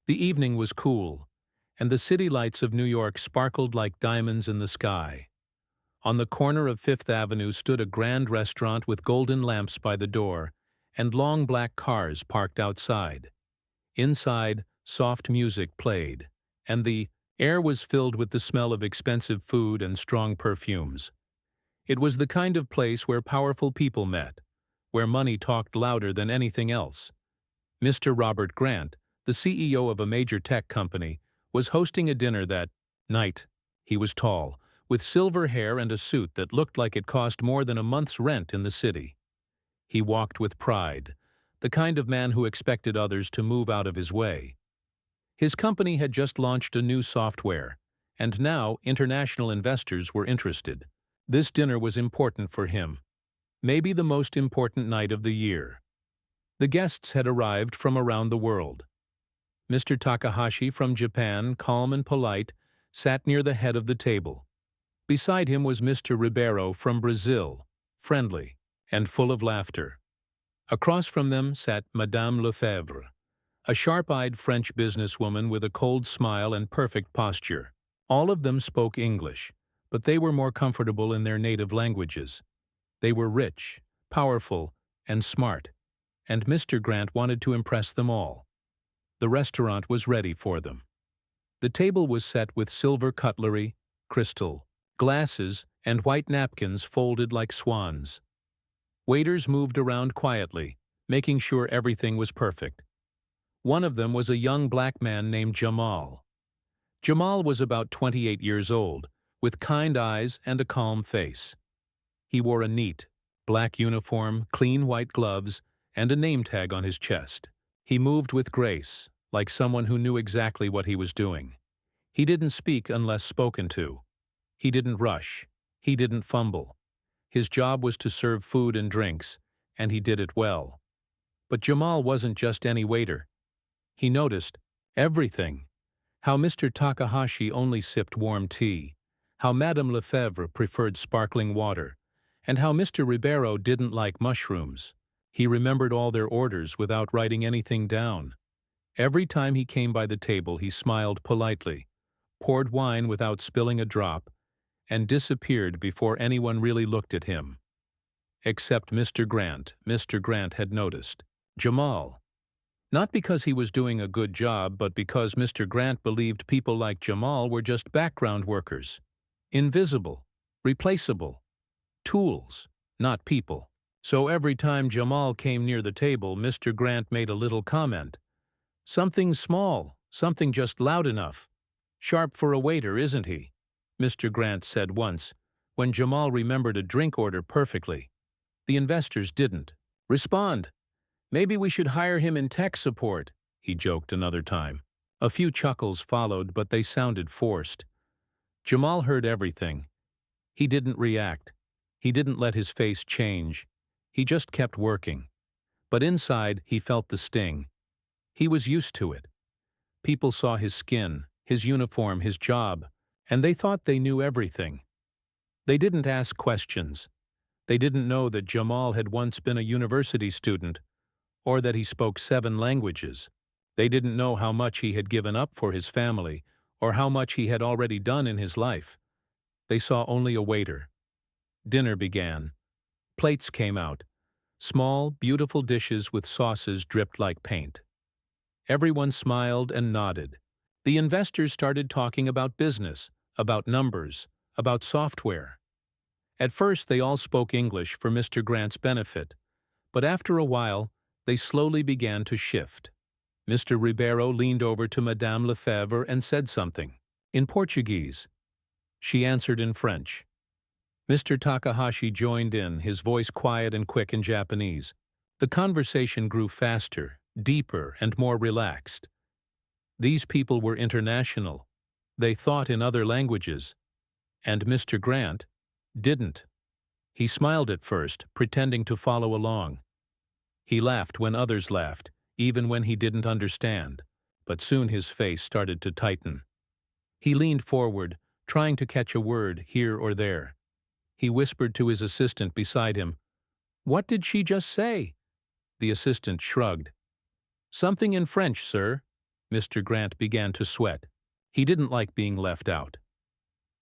The evening was cool, and the city lights of New York sparkled like diamonds in the sky. On the corner of Fifth Avenue stood a grand restaurant with golden lamps by the door and long black cars parked outside. Inside, soft music played, and the air was filled with the smell of expensive food and strong perfumes. It was the kind of place where powerful people met, where money talked louder than anything else. Mr. Robert Grant, the CEO of a major tech company, was hosting a dinner that night. He was tall, with silver hair and a suit that looked like it cost more than a month's rent in the city. He walked with pride, the kind of man who expected others to move out of his way. His company had just launched a new software, and now international investors were interested. This dinner was important for him, maybe the most important night of the year. The guests had arrived from around the world. Mr. Takahashi from Japan, calm and polite, sat near the head of the table. Beside him was Mr. Ribeiro from Brazil, friendly and full of laughter. Across from them sat Madame Lefebvre, a sharp-eyed French businesswoman with a cold smile and perfect posture. All of them spoke English, but they were more comfortable in their native languages. They were rich, powerful, and smart, and Mr. Grant wanted to impress them all. The restaurant was ready for them. The table was set with silver cutlery, crystal, glasses, and white napkins folded like swans. Waiters moved around quietly, making sure everything was perfect. One of them was a young black man named Jamal. Jamal was about 28 years old, with kind eyes and a calm face. He wore a neat, black uniform, clean white gloves, and a name tag on his chest. He moved with grace, like someone who knew exactly what he was doing. He didn't speak unless spoken to. He didn't rush. He didn't fumble. His job was to serve food and drinks, and he did it well. But Jamal wasn't just any waiter. He noticed everything. How Mr. Takahashi only sipped warm tea, how Madame Lefebvre preferred sparkling water, and how Mr. Ribeiro didn't like mushrooms. He remembered all their orders without writing anything down. Every time he came by the table, he smiled politely, poured wine without spilling a drop, and disappeared before anyone really looked at him. Except Mr. Grant. Mr. Grant had noticed Jamal. Not because he was doing a good job, but because Mr. Grant believed people like Jamal were just background workers. Invisible, replaceable, tools, not people. So every time Jamal came near the table, Mr. Grant made a little comment. Something small, something just loud enough. Sharp for a waiter, isn't he? Mr. Grant said once, when Jamal remembered a drink order perfectly. The investors didn't respond. Maybe we should hire him in tech support, he joked another time. A few chuckles followed, but they sounded forced. Jamal heard everything. He didn't react. He didn't let his face change. He just kept working. But inside, he felt the sting. He was used to it. People saw his skin, his uniform, his job, and they thought they knew everything. They didn't ask questions. They didn't know that Jamal had once been a university student, or that he spoke 7 languages. They didn't know how much he had given up for his family, or how much he had already done in his life. They saw only a waiter. Dinner began. Plates came out. Small, beautiful dishes with sauces dripped like paint. Everyone smiled and nodded. The investors started talking about business, about numbers, about software. At first, they all spoke English for Mr. Grant's benefit, but after a while, they slowly began to shift. Mr. Ribeiro leaned over to Madame Lefebvre and said something in Portuguese. She answered in French. Mr. Takahashi joined in, his voice quiet and quick in Japanese. The conversation grew faster, deeper, and more relaxed. These people were international. They thought in other languages. And Mr. Grant didn't. He smiled at first, pretending to follow along. He laughed when others laughed, even when he didn't understand, but soon his face started to tighten. He leaned forward, trying to catch a word here or there. He whispered to his assistant beside him, "What did she just say?" The assistant shrugged. "Something in French, sir." Mr. Grant began to sweat. He didn't like being left out.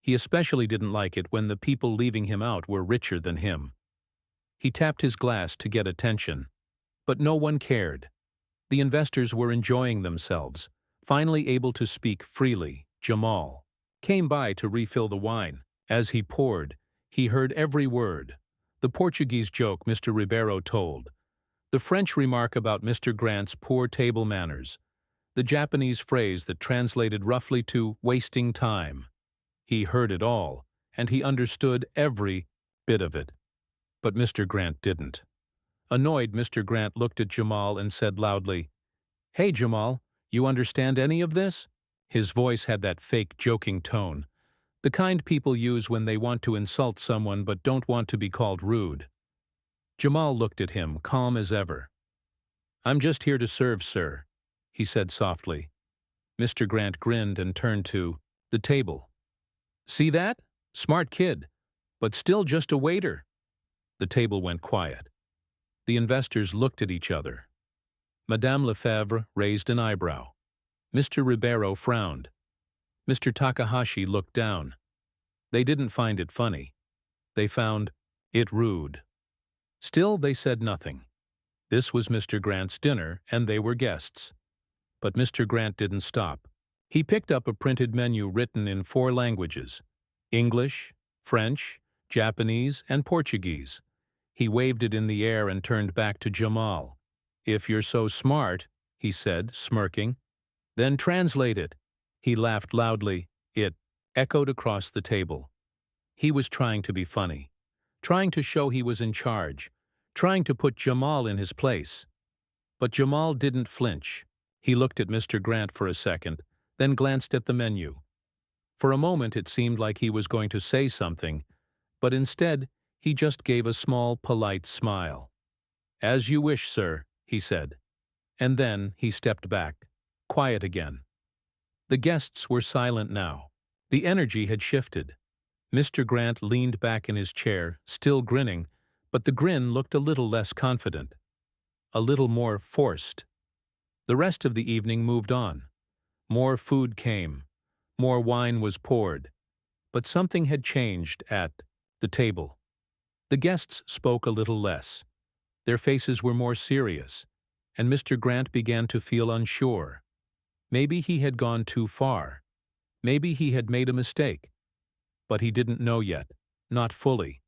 He especially didn't like it when the people leaving him out were richer than him. He tapped his glass to get attention. But no one cared. The investors were enjoying themselves, finally able to speak freely. Jamal came by to refill the wine. As he poured, he heard every word. The Portuguese joke Mr. Ribeiro told, the French remark about Mr. Grant's poor table manners, the Japanese phrase that translated roughly to wasting time. He heard it all, and he understood every bit of it. But Mr. Grant didn't. Annoyed, Mr. Grant looked at Jamal and said loudly, "Hey, Jamal, you understand any of this?" His voice had that fake joking tone, the kind people use when they want to insult someone but don't want to be called rude. Jamal looked at him, calm as ever. "I'm just here to serve, sir," he said softly. Mr. Grant grinned and turned to the table. "See that? Smart kid, but still just a waiter." The table went quiet. The investors looked at each other. Madame Lefebvre raised an eyebrow. Mr. Ribeiro frowned. Mr. Takahashi looked down. They didn't find it funny. They found it rude. Still, they said nothing. This was Mr. Grant's dinner, and they were guests. But Mr. Grant didn't stop. He picked up a printed menu written in 4 languages: English, French, Japanese, and Portuguese. He waved it in the air and turned back to Jamal. "If you're so smart," he said, smirking, "then translate it." He laughed loudly. It echoed across the table. He was trying to be funny, trying to show he was in charge, trying to put Jamal in his place. But Jamal didn't flinch. He looked at Mr. Grant for a second, then glanced at the menu. For a moment it seemed like he was going to say something, but instead he just gave a small, polite smile. "As you wish, sir," he said. And then he stepped back, quiet again. The guests were silent now. The energy had shifted. Mr. Grant leaned back in his chair, still grinning, but the grin looked a little less confident, a little more forced. The rest of the evening moved on. More food came. More wine was poured. But something had changed at the table. The guests spoke a little less. Their faces were more serious, and Mr. Grant began to feel unsure. Maybe he had gone too far. Maybe he had made a mistake. But he didn't know yet, not fully.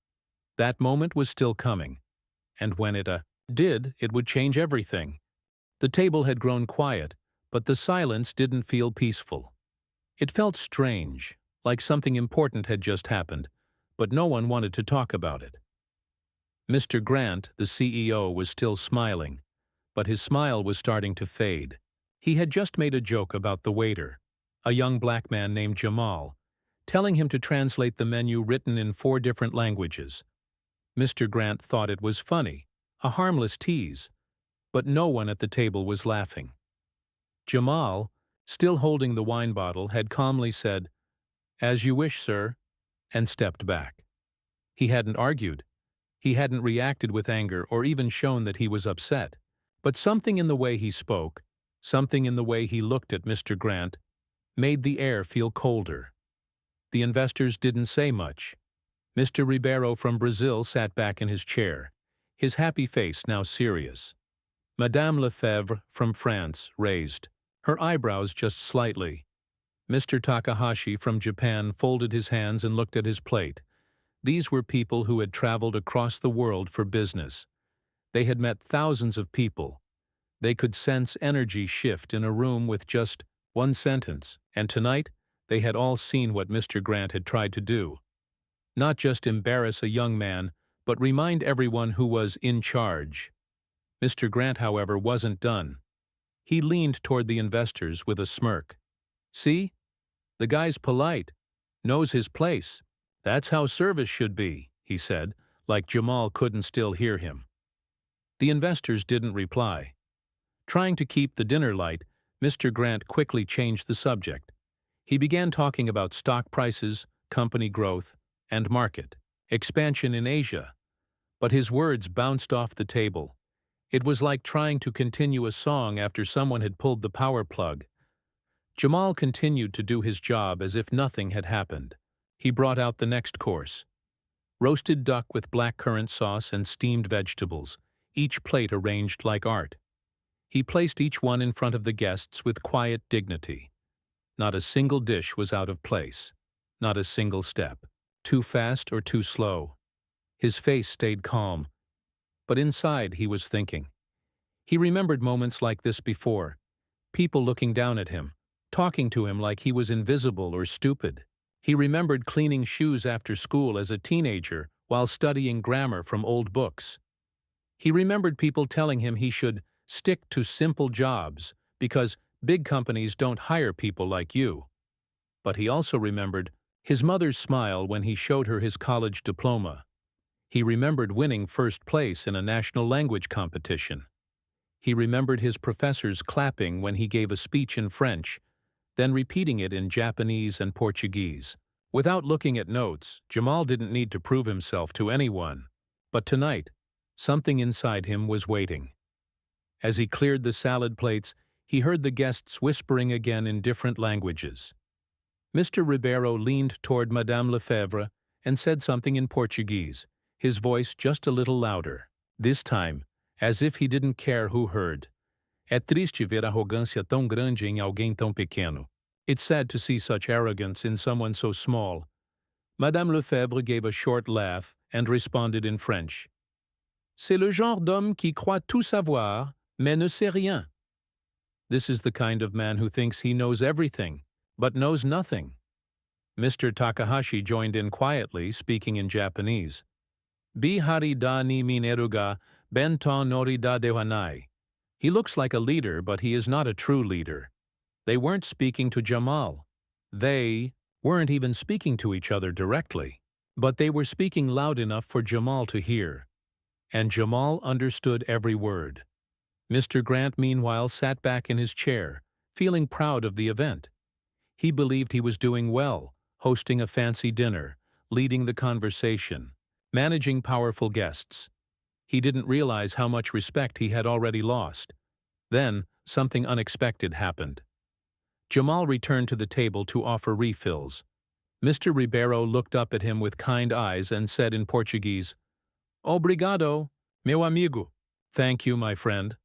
That moment was still coming, and when it did, it would change everything. The table had grown quiet, but the silence didn't feel peaceful. It felt strange, like something important had just happened, but no one wanted to talk about it. Mr. Grant, the CEO, was still smiling, but his smile was starting to fade. He had just made a joke about the waiter, a young black man named Jamal, telling him to translate the menu written in 4 different languages. Mr. Grant thought it was funny, a harmless tease, but no one at the table was laughing. Jamal, still holding the wine bottle, had calmly said, "As you wish, sir," and stepped back. He hadn't argued. He hadn't reacted with anger or even shown that he was upset. But something in the way he spoke, something in the way he looked at Mr. Grant, made the air feel colder. The investors didn't say much. Mr. Ribeiro from Brazil sat back in his chair, his happy face now serious. Madame Lefebvre from France raised her eyebrows just slightly. Mr. Takahashi from Japan folded his hands and looked at his plate. These were people who had traveled across the world for business. They had met thousands of people. They could sense energy shift in a room with just one sentence, and tonight they had all seen what Mr. Grant had tried to do. Not just embarrass a young man, but remind everyone who was in charge. Mr. Grant, however, wasn't done. He leaned toward the investors with a smirk. "See? The guy's polite, knows his place. That's how service should be," he said, like Jamal couldn't still hear him. The investors didn't reply. Trying to keep the dinner light, Mr. Grant quickly changed the subject. He began talking about stock prices, company growth, and market expansion in Asia. But his words bounced off the table. It was like trying to continue a song after someone had pulled the power plug. Jamal continued to do his job as if nothing had happened. He brought out the next course. Roasted duck with blackcurrant sauce and steamed vegetables, each plate arranged like art. He placed each one in front of the guests with quiet dignity. Not a single dish was out of place. Not a single step. Too fast or too slow. His face stayed calm, but inside he was thinking. He remembered moments like this before. People looking down at him, talking to him like he was invisible or stupid. He remembered cleaning shoes after school as a teenager while studying grammar from old books. He remembered people telling him he should stick to simple jobs because big companies don't hire people like you. But he also remembered his mother's smile when he showed her his college diploma. He remembered winning first place in a national language competition. He remembered his professors clapping when he gave a speech in French, then repeating it in Japanese and Portuguese. Without looking at notes, Jamal didn't need to prove himself to anyone. But tonight, something inside him was waiting. As he cleared the salad plates, he heard the guests whispering again in different languages. Mr. Ribeiro leaned toward Madame Lefebvre and said something in Portuguese, his voice just a little louder. This time, as if he didn't care who heard. É triste ver arrogância tão grande em alguém tão pequeno. It's sad to see such arrogance in someone so small. Madame Lefebvre gave a short laugh and responded in French. C'est le genre d'homme qui croit tout savoir, mais ne sait rien. This is the kind of man who thinks he knows everything, but knows nothing. Mr. Takahashi joined in quietly, speaking in Japanese. Bihari da ni mineru ga benton nori da dewanai. He looks like a leader, but he is not a true leader. They weren't speaking to Jamal. They weren't even speaking to each other directly. But they were speaking loud enough for Jamal to hear. And Jamal understood every word. Mr. Grant, meanwhile, sat back in his chair, feeling proud of the event. He believed he was doing well, hosting a fancy dinner, leading the conversation, managing powerful guests. He didn't realize how much respect he had already lost. Then, something unexpected happened. Jamal returned to the table to offer refills. Mr. Ribeiro looked up at him with kind eyes and said in Portuguese, Obrigado, meu amigo. Thank you, my friend.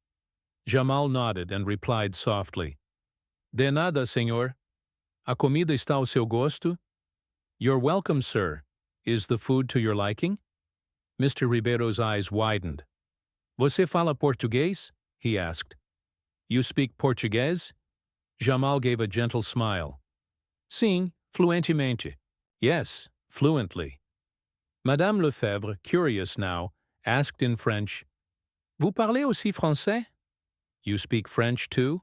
Jamal nodded and replied softly, De nada, senhor. A comida está ao seu gosto? You're welcome, sir. Is the food to your liking? Mr. Ribeiro's eyes widened. Você fala português? He asked. You speak Portuguese? Jamal gave a gentle smile. Sim, fluentemente. Yes, fluently. Madame Lefebvre, curious now, asked in French, Vous parlez aussi français? You speak French too?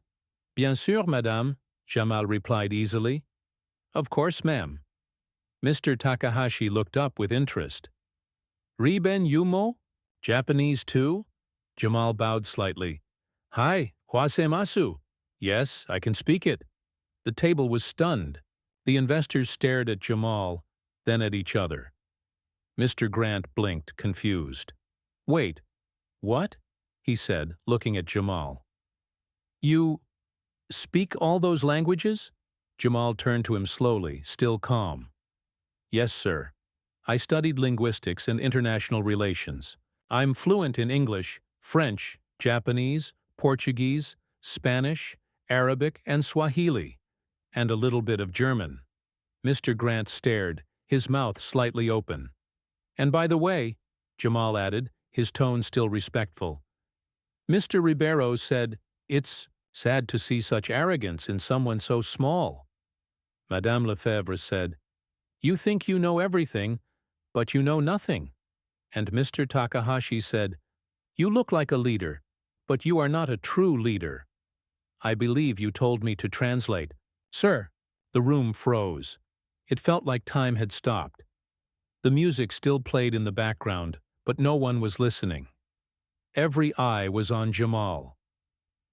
Bien sûr, madame, Jamal replied easily. Of course, ma'am. Mr. Takahashi looked up with interest. Riben yumo? Japanese too? Jamal bowed slightly. Hi, hwasemasu. Yes, I can speak it. The table was stunned. The investors stared at Jamal, then at each other. Mr. Grant blinked, confused. Wait, what? He said, looking at Jamal. You speak all those languages? Jamal turned to him slowly, still calm. Yes, sir. I studied linguistics and international relations. I'm fluent in English, French, Japanese, Portuguese, Spanish, Arabic, and Swahili, and a little bit of German. Mr. Grant stared, his mouth slightly open. And by the way, Jamal added, his tone still respectful, Mr. Ribeiro said, it's sad to see such arrogance in someone so small. Madame Lefebvre said, You think you know everything, but you know nothing. And Mr. Takahashi said, You look like a leader, but you are not a true leader. I believe you told me to translate. Sir, the room froze. It felt like time had stopped. The music still played in the background, but no one was listening. Every eye was on Jamal.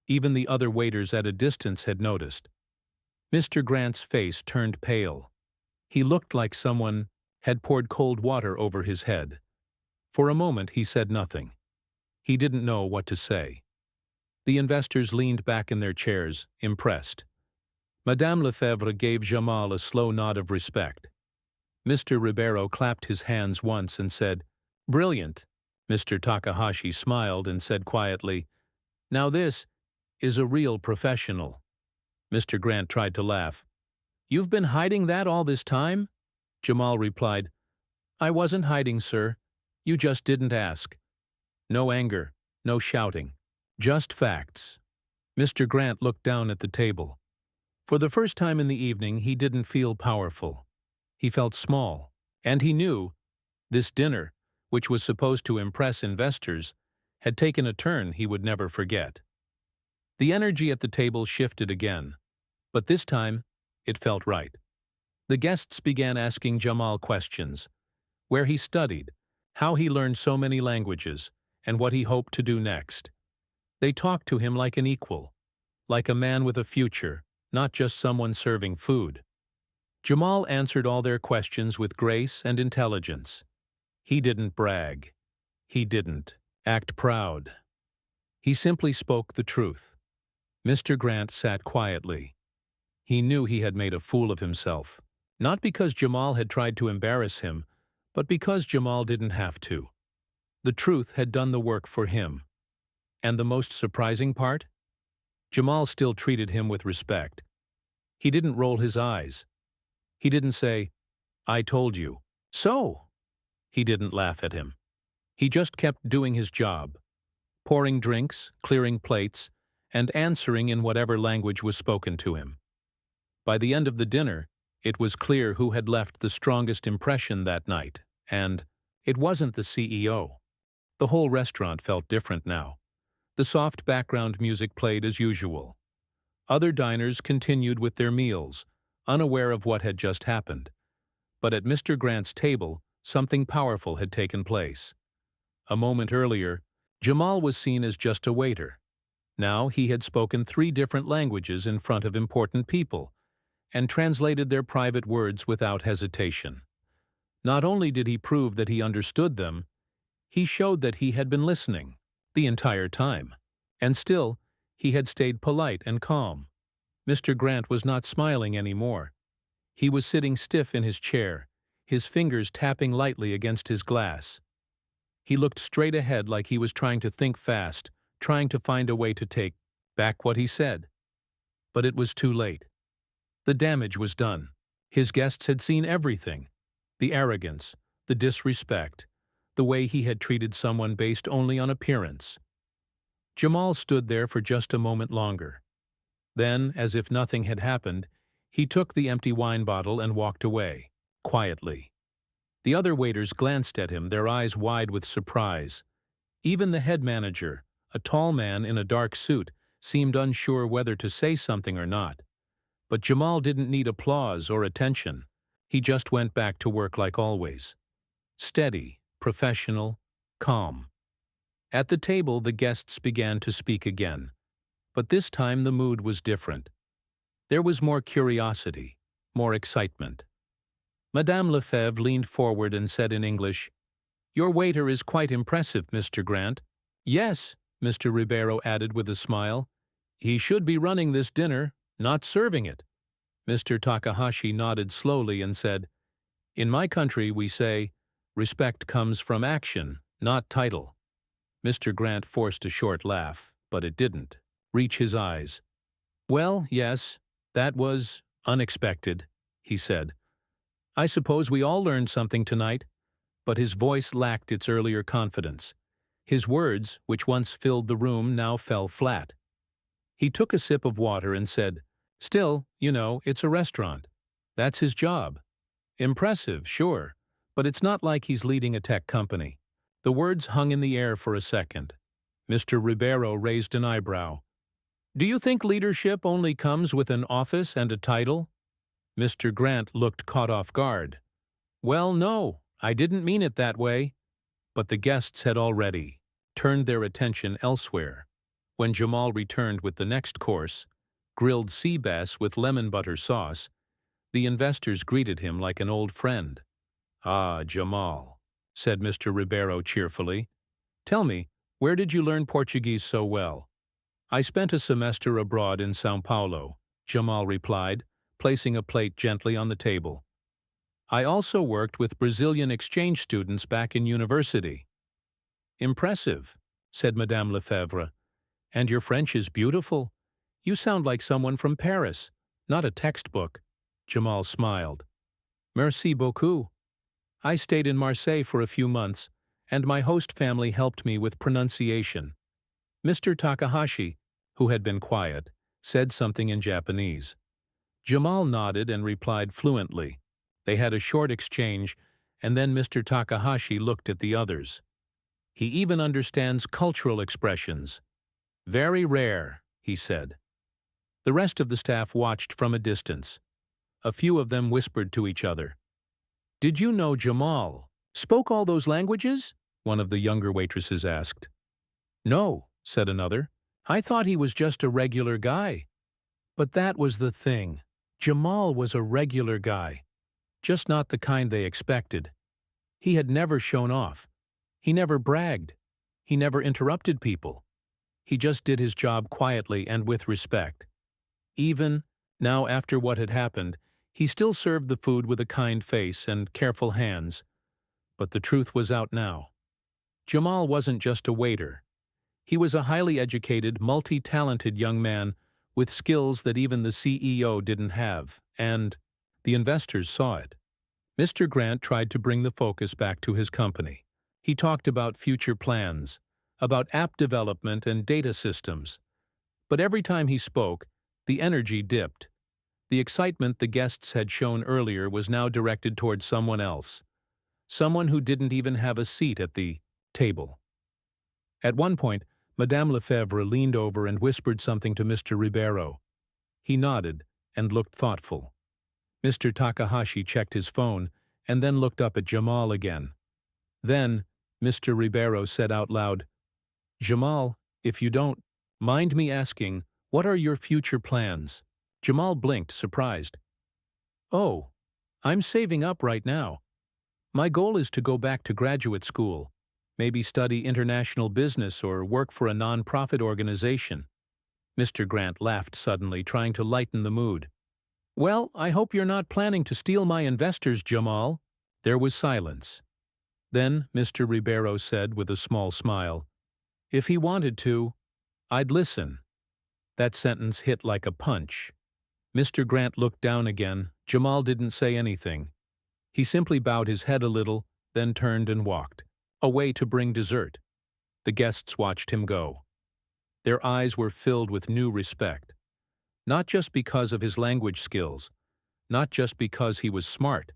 Even the other waiters at a distance had noticed. Mr. Grant's face turned pale. He looked like someone had poured cold water over his head. For a moment he said nothing. He didn't know what to say. The investors leaned back in their chairs, impressed. Madame Lefebvre gave Jamal a slow nod of respect. Mr. Ribeiro clapped his hands once and said, "Brilliant." Mr. Takahashi smiled and said quietly, "Now this is a real professional." Mr. Grant tried to laugh. "You've been hiding that all this time?" Jamal replied, "I wasn't hiding, sir. You just didn't ask." No anger, no shouting, just facts. Mr. Grant looked down at the table. For the first time in the evening, he didn't feel powerful. He felt small, and he knew this dinner, which was supposed to impress investors, had taken a turn he would never forget. The energy at the table shifted again, but this time it felt right. The guests began asking Jamal questions: where he studied, how he learned so many languages, and what he hoped to do next. They talked to him like an equal, like a man with a future, not just someone serving food. Jamal answered all their questions with grace and intelligence. He didn't brag. He didn't act proud. He simply spoke the truth. Mr. Grant sat quietly. He knew he had made a fool of himself, not because Jamal had tried to embarrass him, but because Jamal didn't have to. The truth had done the work for him. And the most surprising part? Jamal still treated him with respect. He didn't roll his eyes. He didn't say, "I told you." So, he didn't laugh at him. He just kept doing his job, pouring drinks, clearing plates, and answering in whatever language was spoken to him. By the end of the dinner, it was clear who had left the strongest impression that night, and it wasn't the CEO. The whole restaurant felt different now. The soft background music played as usual. Other diners continued with their meals, unaware of what had just happened. But at Mr. Grant's table, something powerful had taken place. A moment earlier, Jamal was seen as just a waiter. Now he had spoken 3 different languages in front of important people, and translated their private words without hesitation. Not only did he prove that he understood them, he showed that he had been listening the entire time. And still, he had stayed polite and calm. Mr. Grant was not smiling anymore. He was sitting stiff in his chair, his fingers tapping lightly against his glass. He looked straight ahead like he was trying to think fast, trying to find a way to take back what he said. But it was too late. The damage was done. His guests had seen everything: the arrogance, the disrespect, the way he had treated someone based only on appearance. Jamal stood there for just a moment longer. Then, as if nothing had happened, he took the empty wine bottle and walked away, quietly. The other waiters glanced at him, their eyes wide with surprise. Even the head manager, a tall man in a dark suit, seemed unsure whether to say something or not. But Jamal didn't need applause or attention. He just went back to work like always. Steady, professional, calm. At the table, the guests began to speak again. But this time the mood was different. There was more curiosity, more excitement. Madame Lefebvre leaned forward and said in English, "Your waiter is quite impressive, Mr. Grant." "Yes," Mr. Ribeiro added with a smile. "He should be running this dinner, not serving it." Mr. Takahashi nodded slowly and said, "In my country we say, respect comes from action, not title." Mr. Grant forced a short laugh, but it didn't reach his eyes. "Well, yes, that was unexpected," he said. "I suppose we all learned something tonight." But his voice lacked its earlier confidence. His words, which once filled the room, now fell flat. He took a sip of water and said, "Still, you know, it's a restaurant. That's his job. Impressive, sure, but it's not like he's leading a tech company." The words hung in the air for a second. Mr. Ribeiro raised an eyebrow. "Do you think leadership only comes with an office and a title?" Mr. Grant looked caught off guard. "Well, no, I didn't mean it that way." But the guests had already turned their attention elsewhere. When Jamal returned with the next course, grilled sea bass with lemon butter sauce, the investors greeted him like an old friend. "Ah, Jamal," said Mr. Ribeiro cheerfully. "Tell me, where did you learn Portuguese so well?" "I spent a semester abroad in São Paulo," Jamal replied, placing a plate gently on the table. I also worked with Brazilian exchange students back in university. Impressive, said Madame Lefebvre. And your French is beautiful. You sound like someone from Paris, not a textbook. Jamal smiled. Merci beaucoup. I stayed in Marseille for a few months, and my host family helped me with pronunciation. Mr. Takahashi, who had been quiet, said something in Japanese. Jamal nodded and replied fluently. They had a short exchange, and then Mr. Takahashi looked at the others. He even understands cultural expressions. Very rare, he said. The rest of the staff watched from a distance. A few of them whispered to each other. Did you know Jamal spoke all those languages? One of the younger waitresses asked. No, said another. I thought he was just a regular guy. But that was the thing. Jamal was a regular guy, just not the kind they expected. He had never shown off. He never bragged. He never interrupted people. He just did his job quietly and with respect. Even now, after what had happened, he still served the food with a kind face and careful hands. But the truth was out now. Jamal wasn't just a waiter. He was a highly educated, multi-talented young man with skills that even the CEO didn't have, and the investors saw it. Mr. Grant tried to bring the focus back to his company. He talked about future plans, about app development and data systems. But every time he spoke, the energy dipped. The excitement the guests had shown earlier was now directed toward someone else, someone who didn't even have a seat at the table. At one point, Madame Lefebvre leaned over and whispered something to Mr. Ribeiro. He nodded and looked thoughtful. Mr. Takahashi checked his phone and then looked up at Jamal again. Then, Mr. Ribeiro said out loud, Jamal, if you don't mind me asking, what are your future plans? Jamal blinked, surprised. Oh, I'm saving up right now. My goal is to go back to graduate school, maybe study international business or work for a non-profit organization. Mr. Grant laughed suddenly, trying to lighten the mood. Well, I hope you're not planning to steal my investors, Jamal. There was silence. Then Mr. Ribeiro said with a small smile, If he wanted to, I'd listen. That sentence hit like a punch. Mr. Grant looked down again. Jamal didn't say anything. He simply bowed his head a little, then turned and walked, away to bring dessert. The guests watched him go. Their eyes were filled with new respect. Not just because of his language skills, not just because he was smart,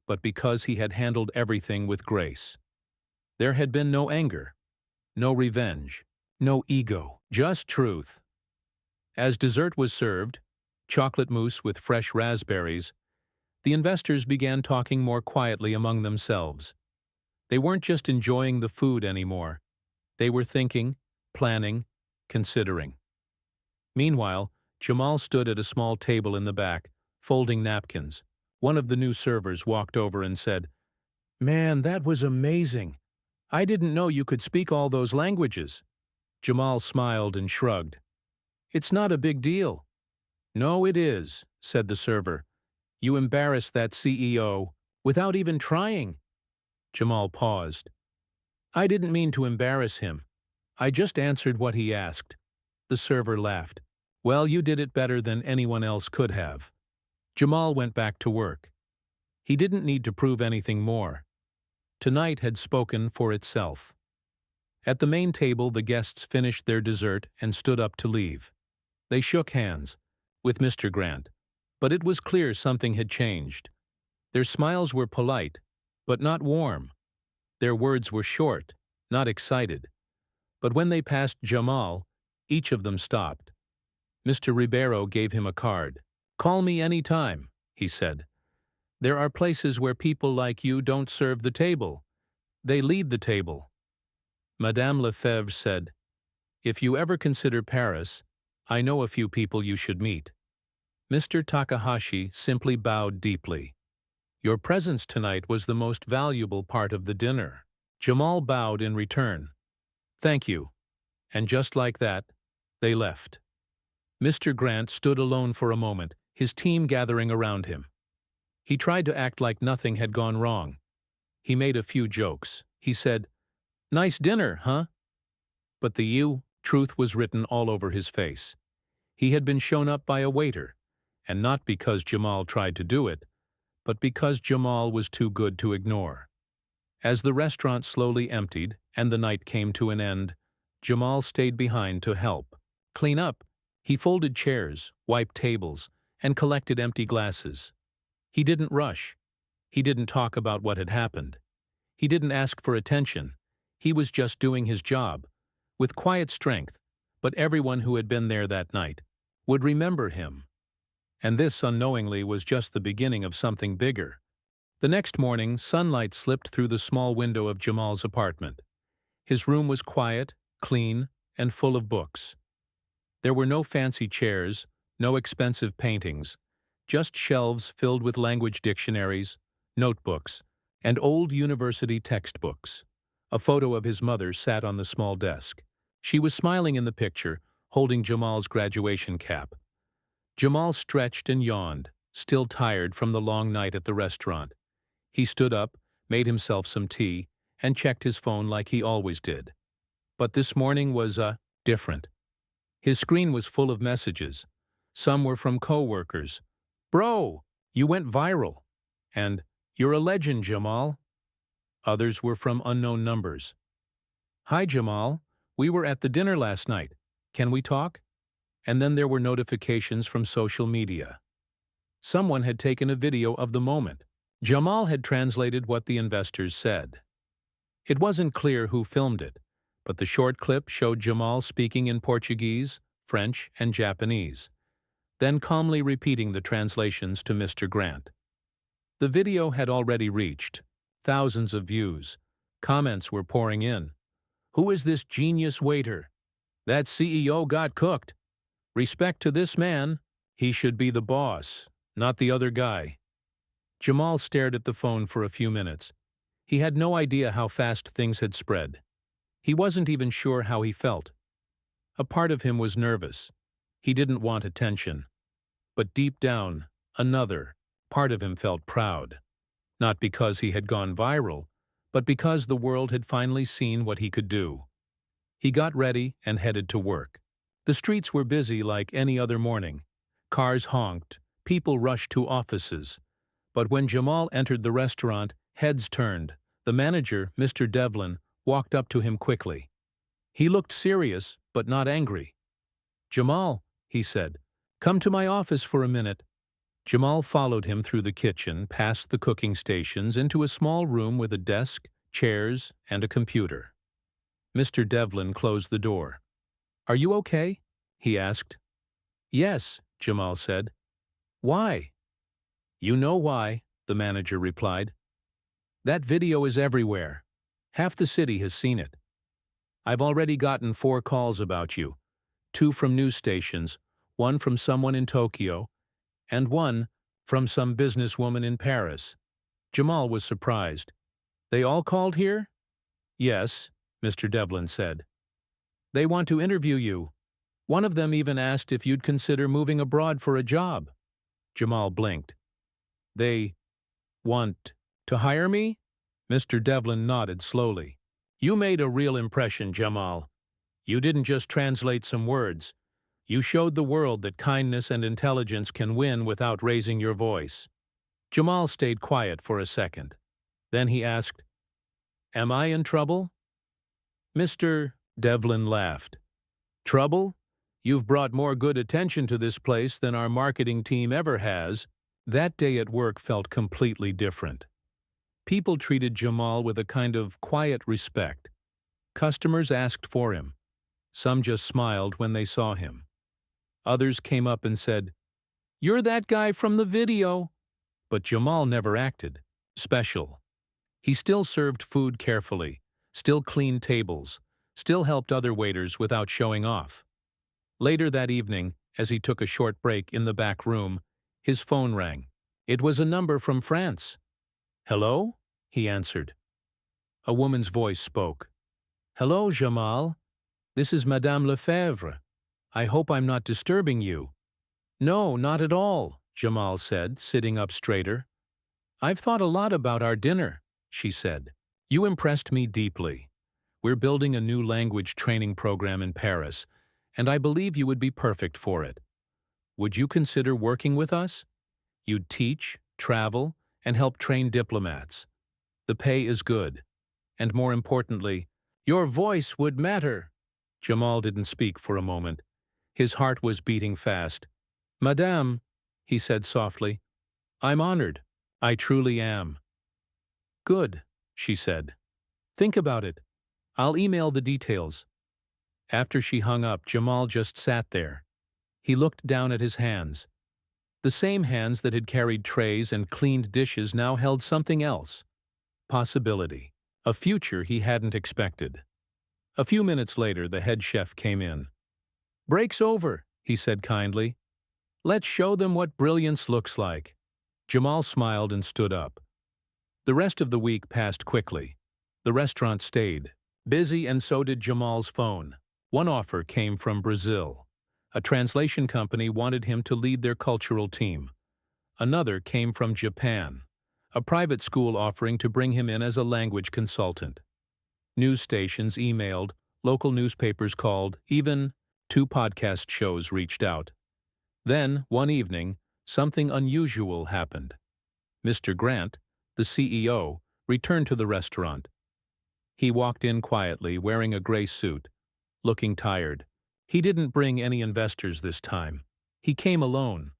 but because he had handled everything with grace. There had been no anger, no revenge, no ego, just truth. As dessert was served, chocolate mousse with fresh raspberries, the investors began talking more quietly among themselves. They weren't just enjoying the food anymore. They were thinking, planning, considering. Meanwhile, Jamal stood at a small table in the back, folding napkins. One of the new servers walked over and said, Man, that was amazing. I didn't know you could speak all those languages. Jamal smiled and shrugged. It's not a big deal. No, it is, said the server. You embarrassed that CEO without even trying. Jamal paused. I didn't mean to embarrass him. I just answered what he asked. The server laughed. Well, you did it better than anyone else could have. Jamal went back to work. He didn't need to prove anything more. Tonight had spoken for itself. At the main table, the guests finished their dessert and stood up to leave. They shook hands with Mr. Grant, but it was clear something had changed. Their smiles were polite, but not warm. Their words were short, not excited. But when they passed Jamal, each of them stopped. Mr. Ribeiro gave him a card. Call me any time, he said. There are places where people like you don't serve the table. They lead the table. Madame Lefebvre said, If you ever consider Paris, I know a few people you should meet. Mr. Takahashi simply bowed deeply. Your presence tonight was the most valuable part of the dinner. Jamal bowed in return. Thank you. And just like that, they left. Mr. Grant stood alone for a moment, his team gathering around him. He tried to act like nothing had gone wrong. He made a few jokes. He said, "Nice dinner, huh?" But the truth was written all over his face. He had been shown up by a waiter, and not because Jamal tried to do it, but because Jamal was too good to ignore. As the restaurant slowly emptied and the night came to an end, Jamal stayed behind to help clean up. He folded chairs, wiped tables, and collected empty glasses. He didn't rush. He didn't talk about what had happened. He didn't ask for attention. He was just doing his job, with quiet strength, but everyone who had been there that night would remember him. And this, unknowingly, was just the beginning of something bigger. The next morning, sunlight slipped through the small window of Jamal's apartment. His room was quiet, clean, and full of books. There were no fancy chairs, no expensive paintings, just shelves filled with language dictionaries, notebooks, and old university textbooks. A photo of his mother sat on the small desk. She was smiling in the picture, holding Jamal's graduation cap. Jamal stretched and yawned, still tired from the long night at the restaurant. He stood up, made himself some tea, and checked his phone like he always did. But this morning was, different. His screen was full of messages. Some were from co-workers. "Bro, you went viral." And, "You're a legend, Jamal." Others were from unknown numbers. "Hi, Jamal. We were at the dinner last night. Can we talk?" And then there were notifications from social media. Someone had taken a video of the moment. Jamal had translated what the investors said. It wasn't clear who filmed it, but the short clip showed Jamal speaking in Portuguese, French, and Japanese, then calmly repeating the translations to Mr. Grant. The video had already reached thousands of views. Comments were pouring in. "Who is this genius waiter? That CEO got cooked. Respect to this man. He should be the boss, not the other guy." Jamal stared at the phone for a few minutes. He had no idea how fast things had spread. He wasn't even sure how he felt. A part of him was nervous. He didn't want attention. But deep down, another part of him felt proud. Not because he had gone viral, but because the world had finally seen what he could do. He got ready and headed to work. The streets were busy like any other morning. Cars honked, people rushed to offices. But when Jamal entered the restaurant, heads turned. The manager, Mr. Devlin, walked up to him quickly. He looked serious, but not angry. "Jamal," he said, "come to my office for a minute." Jamal followed him through the kitchen, past the cooking stations, into a small room with a desk, chairs, and a computer. Mr. Devlin closed the door. "Are you okay?" he asked. "Yes," Jamal said. "Why?" "You know why," the manager replied. "That video is everywhere. Half the city has seen it. I've already gotten 4 calls about you, 2 from news stations, 1 from someone in Tokyo, and 1 from some businesswoman in Paris." Jamal was surprised. "They all called here?" "Yes," Mr. Devlin said. "They want to interview you. One of them even asked if you'd consider moving abroad for a job." Jamal blinked. "They want to hire me?" Mr. Devlin nodded slowly. "You made a real impression, Jamal. You didn't just translate some words. You showed the world that kindness and intelligence can win without raising your voice." Jamal stayed quiet for a second. Then he asked, "Am I in trouble?" Mr. Devlin laughed. "Trouble? You've brought more good attention to this place than our marketing team ever has." That day at work felt completely different. People treated Jamal with a kind of quiet respect. Customers asked for him. Some just smiled when they saw him. Others came up and said, "You're that guy from the video." But Jamal never acted special. He still served food carefully, still cleaned tables, still helped other waiters without showing off. Later that evening, as he took a short break in the back room, his phone rang. It was a number from France. "Hello?" he answered. A woman's voice spoke. "Hello, Jamal. This is Madame Lefebvre. I hope I'm not disturbing you." "No, not at all," Jamal said, sitting up straighter. "I've thought a lot about our dinner," she said. "You impressed me deeply. We're building a new language training program in Paris, and I believe you would be perfect for it. Would you consider working with us? You'd teach, travel, and help train diplomats. The pay is good. And more importantly, your voice would matter." Jamal didn't speak for a moment. His heart was beating fast. "Madame," he said softly, "I'm honored. I truly am." "Good," she said. "Think about it. I'll email the details." After she hung up, Jamal just sat there. He looked down at his hands. The same hands that had carried trays and cleaned dishes now held something else. Possibility. A future he hadn't expected. A few minutes later, the head chef came in. "Break's over," he said kindly. "Let's show them what brilliance looks like." Jamal smiled and stood up. The rest of the week passed quickly. The restaurant stayed busy, and so did Jamal's phone. One offer came from Brazil. A translation company wanted him to lead their cultural team. Another came from Japan, a private school offering to bring him in as a language consultant. News stations emailed, local newspapers called, even 2 podcast shows reached out. Then, one evening, something unusual happened. Mr. Grant, the CEO, returned to the restaurant. He walked in quietly, wearing a gray suit, looking tired. He didn't bring any investors this time. He came alone.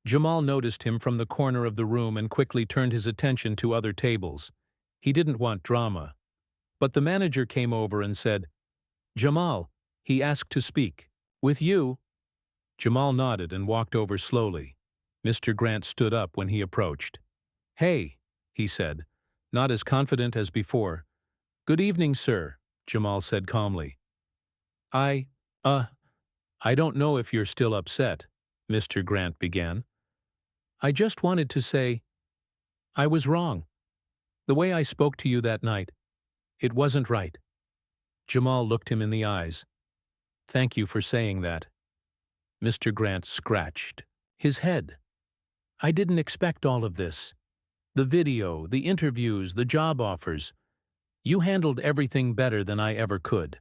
Jamal noticed him from the corner of the room and quickly turned his attention to other tables. He didn't want drama. But the manager came over and said, "Jamal, he asked to speak. With you." Jamal nodded and walked over slowly. Mr. Grant stood up when he approached. "Hey," he said, not as confident as before. "Good evening, sir," Jamal said calmly. I don't know if you're still upset," Mr. Grant began. "I just wanted to say, I was wrong. The way I spoke to you that night, it wasn't right." Jamal looked him in the eyes. "Thank you for saying that." Mr. Grant scratched his head. "I didn't expect all of this. The video, the interviews, the job offers. You handled everything better than I ever could.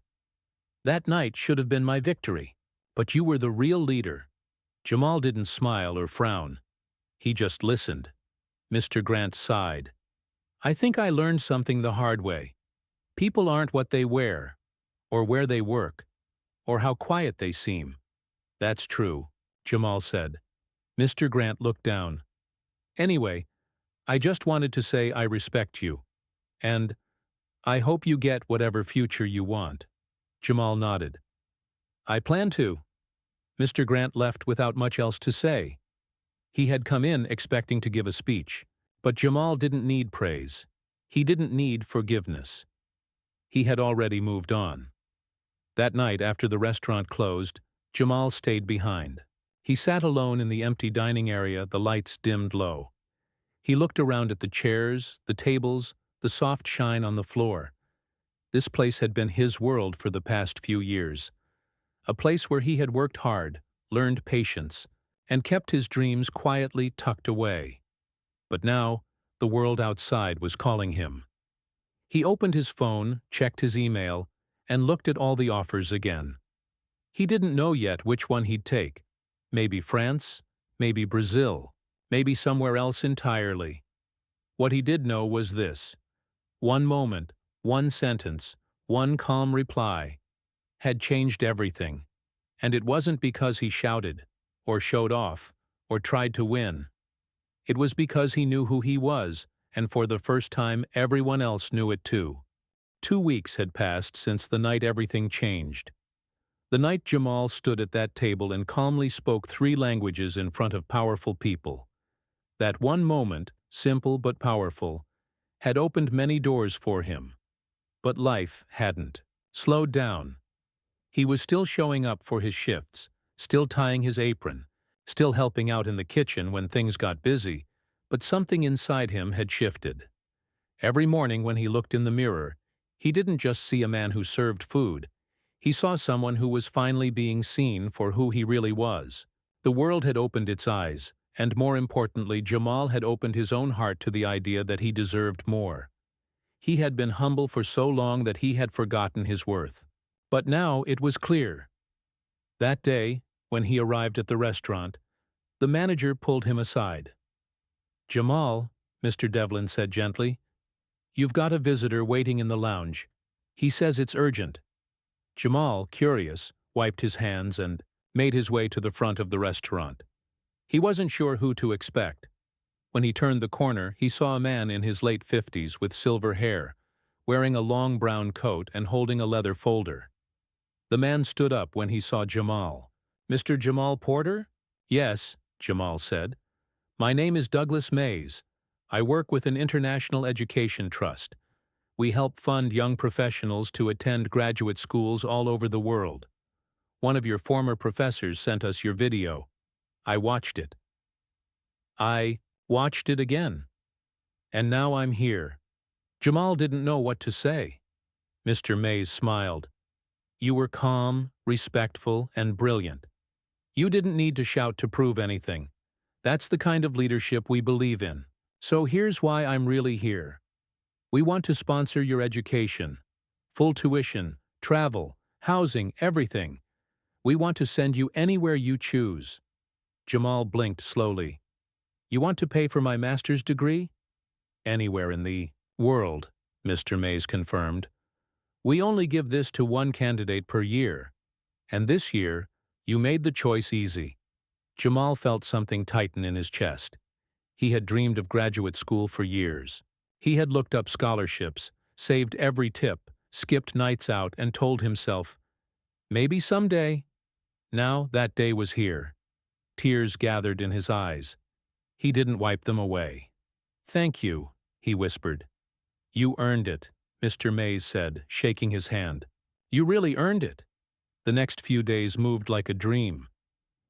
That night should have been my victory. But you were the real leader." Jamal didn't smile or frown. He just listened. Mr. Grant sighed. "I think I learned something the hard way. People aren't what they wear, or where they work, or how quiet they seem." "That's true," Jamal said. Mr. Grant looked down. "Anyway, I just wanted to say I respect you. And I hope you get whatever future you want." Jamal nodded. "I plan to." Mr. Grant left without much else to say. He had come in expecting to give a speech, but Jamal didn't need praise. He didn't need forgiveness. He had already moved on. That night, after the restaurant closed, Jamal stayed behind. He sat alone in the empty dining area, the lights dimmed low. He looked around at the chairs, the tables, the soft shine on the floor. This place had been his world for the past few years. A place where he had worked hard, learned patience, and kept his dreams quietly tucked away. But now, the world outside was calling him. He opened his phone, checked his email, and looked at all the offers again. He didn't know yet which one he'd take. Maybe France, maybe Brazil, maybe somewhere else entirely. What he did know was this: one moment, one sentence, one calm reply had changed everything. And it wasn't because he shouted, or showed off, or tried to win. It was because he knew who he was, and for the first time everyone else knew it too. 2 weeks had passed since the night everything changed. The night Jamal stood at that table and calmly spoke 3 languages in front of powerful people. That one moment, simple but powerful, had opened many doors for him. But life hadn't. Slowed down. He was still showing up for his shifts, still tying his apron, still helping out in the kitchen when things got busy, but something inside him had shifted. Every morning when he looked in the mirror, he didn't just see a man who served food. He saw someone who was finally being seen for who he really was. The world had opened its eyes, and more importantly, Jamal had opened his own heart to the idea that he deserved more. He had been humble for so long that he had forgotten his worth. But now it was clear. That day, when he arrived at the restaurant, the manager pulled him aside. "Jamal," Mr. Devlin said gently, "you've got a visitor waiting in the lounge. He says it's urgent." Jamal, curious, wiped his hands and made his way to the front of the restaurant. He wasn't sure who to expect. When he turned the corner, he saw a man in his late 50s with silver hair, wearing a long brown coat and holding a leather folder. The man stood up when he saw Jamal. "Mr. Jamal Porter?" "Yes," Jamal said. "My name is Douglas Mays. I work with an international education trust. We help fund young professionals to attend graduate schools all over the world. One of your former professors sent us your video. I watched it. I watched it again. And now I'm here." Jamal didn't know what to say. Mr. Mays smiled. "You were calm, respectful, and brilliant. You didn't need to shout to prove anything. That's the kind of leadership we believe in. So here's why I'm really here. We want to sponsor your education. Full tuition, travel, housing, everything. We want to send you anywhere you choose." Jamal blinked slowly. "You want to pay for my master's degree?" "Anywhere in the world," Mr. Mays confirmed. "We only give this to one candidate per year. And this year, you made the choice easy." Jamal felt something tighten in his chest. He had dreamed of graduate school for years. He had looked up scholarships, saved every tip, skipped nights out, and told himself, maybe someday. Now that day was here. Tears gathered in his eyes. He didn't wipe them away. "Thank you," he whispered. "You earned it," Mr. Mays said, shaking his hand. "You really earned it." The next few days moved like a dream.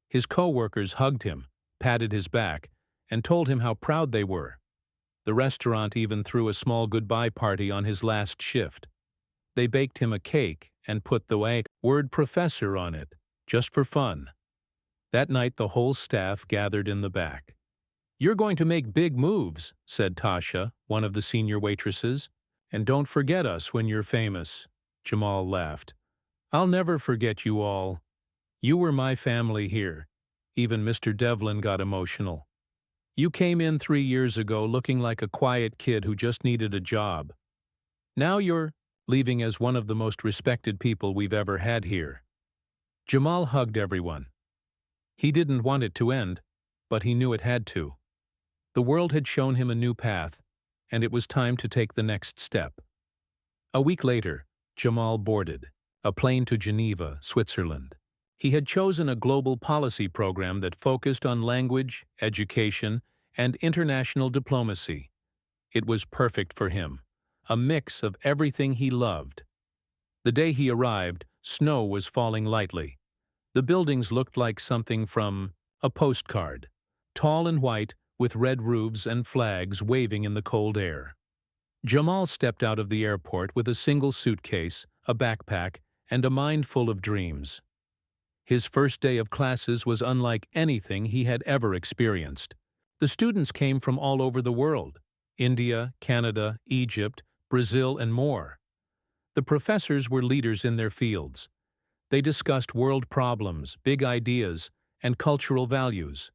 His co-workers hugged him, patted his back, and told him how proud they were. The restaurant even threw a small goodbye party on his last shift. They baked him a cake and put the word professor on it, just for fun. That night the whole staff gathered in the back. "You're going to make big moves," said Tasha, one of the senior waitresses. "And don't forget us when you're famous." Jamal laughed. "I'll never forget you all. You were my family here." Even Mr. Devlin got emotional. "You came in 3 years ago looking like a quiet kid who just needed a job. Now you're leaving as one of the most respected people we've ever had here." Jamal hugged everyone. He didn't want it to end, but he knew it had to. The world had shown him a new path, and it was time to take the next step. A week later, Jamal boarded a plane to Geneva, Switzerland. He had chosen a global policy program that focused on language, education, and international diplomacy. It was perfect for him, a mix of everything he loved. The day he arrived, snow was falling lightly. The buildings looked like something from a postcard, tall and white, with red roofs and flags waving in the cold air. Jamal stepped out of the airport with a single suitcase, a backpack, and a mind full of dreams. His first day of classes was unlike anything he had ever experienced. The students came from all over the world: India, Canada, Egypt, Brazil, and more. The professors were leaders in their fields. They discussed world problems, big ideas, and cultural values.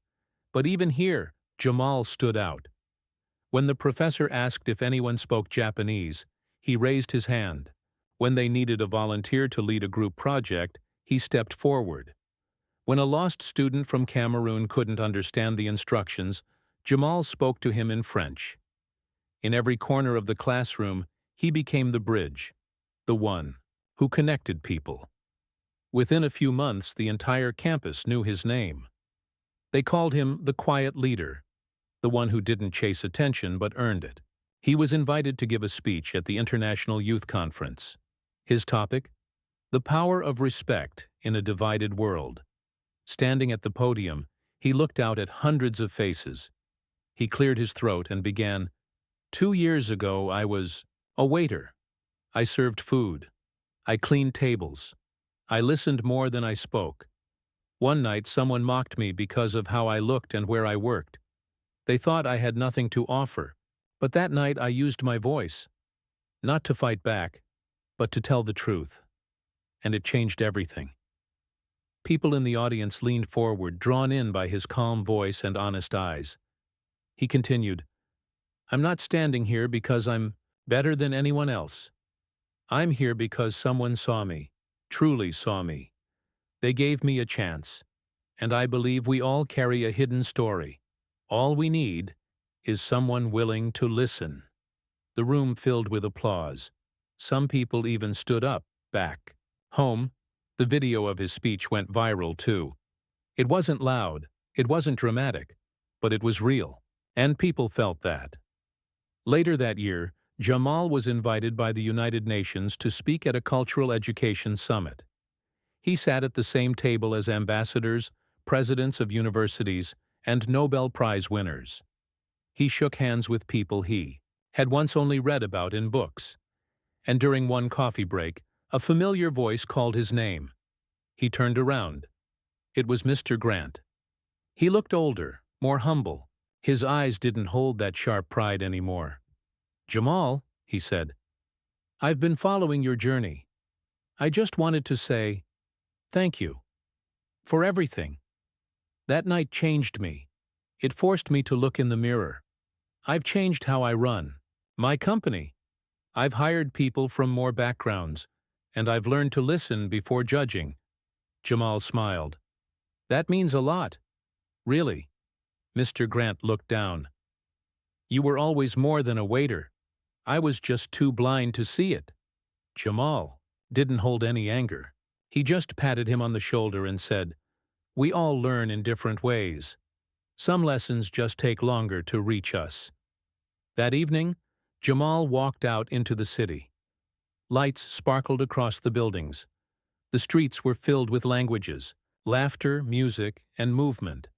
But even here, Jamal stood out. When the professor asked if anyone spoke Japanese, he raised his hand. When they needed a volunteer to lead a group project, he stepped forward. When a lost student from Cameroon couldn't understand the instructions, Jamal spoke to him in French. In every corner of the classroom, he became the bridge, the one who connected people. Within a few months, the entire campus knew his name. They called him the quiet leader, the one who didn't chase attention but earned it. He was invited to give a speech at the International Youth Conference. His topic? The power of respect in a divided world. Standing at the podium, he looked out at hundreds of faces. He cleared his throat and began, 2 years ago I was a waiter. I served food. I cleaned tables. I listened more than I spoke. One night someone mocked me because of how I looked and where I worked. They thought I had nothing to offer. But that night I used my voice, not to fight back, but to tell the truth. And it changed everything. People in the audience leaned forward, drawn in by his calm voice and honest eyes. He continued, "I'm not standing here because I'm better than anyone else. I'm here because someone saw me, truly saw me. They gave me a chance. And I believe we all carry a hidden story. All we need is someone willing to listen." The room filled with applause. Some people even stood up, back. Home, the video of his speech went viral too. It wasn't loud, it wasn't dramatic, but it was real. And people felt that. Later that year, Jamal was invited by the United Nations to speak at a cultural education summit. He sat at the same table as ambassadors, presidents of universities, and Nobel Prize winners. He shook hands with people he had once only read about in books. And during one coffee break, a familiar voice called his name. He turned around. It was Mr. Grant. He looked older, more humble. His eyes didn't hold that sharp pride anymore. "Jamal," he said, "I've been following your journey. I just wanted to say thank you for everything. That night changed me. It forced me to look in the mirror. I've changed how I run my company. I've hired people from more backgrounds, and I've learned to listen before judging." Jamal smiled. "That means a lot. Really." Mr. Grant looked down. "You were always more than a waiter. I was just too blind to see it." Jamal didn't hold any anger. He just patted him on the shoulder and said, "We all learn in different ways. Some lessons just take longer to reach us." That evening, Jamal walked out into the city. Lights sparkled across the buildings. The streets were filled with languages, laughter, music, and movement.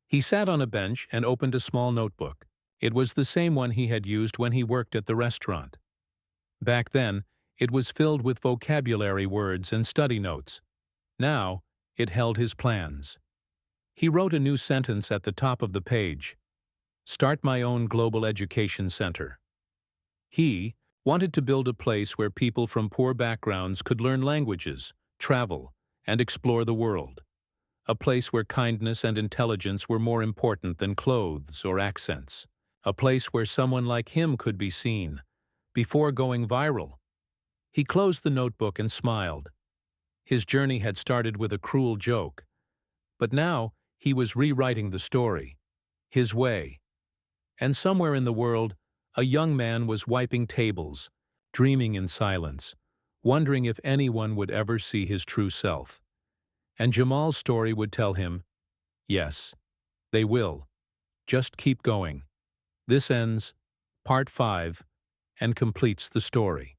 He sat on a bench and opened a small notebook. It was the same one he had used when he worked at the restaurant. Back then, it was filled with vocabulary words and study notes. Now, it held his plans. He wrote a new sentence at the top of the page: "Start my own global education center." He wanted to build a place where people from poor backgrounds could learn languages, travel, and explore the world. A place where kindness and intelligence were more important than clothes or accents. A place where someone like him could be seen, before going viral. He closed the notebook and smiled. His journey had started with a cruel joke. But now, he was rewriting the story, his way. And somewhere in the world, a young man was wiping tables, dreaming in silence, wondering if anyone would ever see his true self. And Jamal's story would tell him, yes, they will. Just keep going. This ends Part 5 and completes the story.